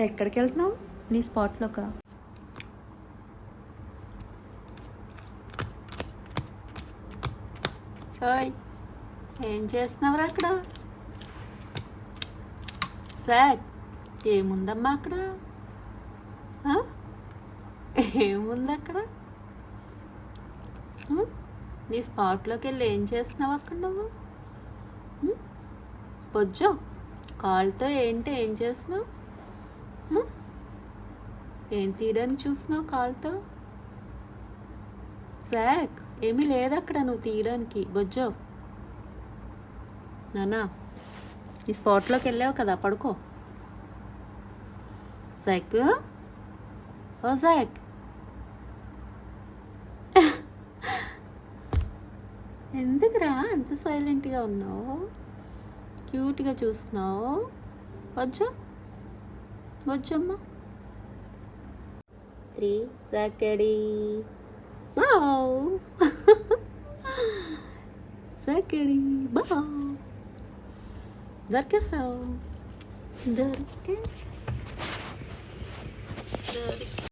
ఎక్కడికి వెళ్తున్నావు? నీ స్పాట్లోకా? ఓయ్, ఏం చేస్తున్నావురా అక్కడ? సార్, ఏముందమ్మా అక్కడ? ఆ? ఏముంది అక్కడ? నీ స్పాట్లోకి వెళ్ళి ఏం చేస్తున్నావు అక్కడ నువ్వు? పొజ్జో, కాల్తో ఏంటి ఏం చేస్తున్నావు? ఏం తీయడానికి చూస్తున్నావు కాల్తో? సాక్, ఏమీ లేదు అక్కడ నువ్వు తీయడానికి. బొజ్జో నానా, ఈ స్పాట్లోకి వెళ్ళావు కదా, పడుకో. సాక్, ఓ సాక్, ఎందుకురా అంత సైలెంట్గా ఉన్నావు? క్యూట్గా చూస్తున్నావు. బొజ్జో, బొజ్జమ్మ. 3 second. Wow! Sakari, wow! Darkesaw.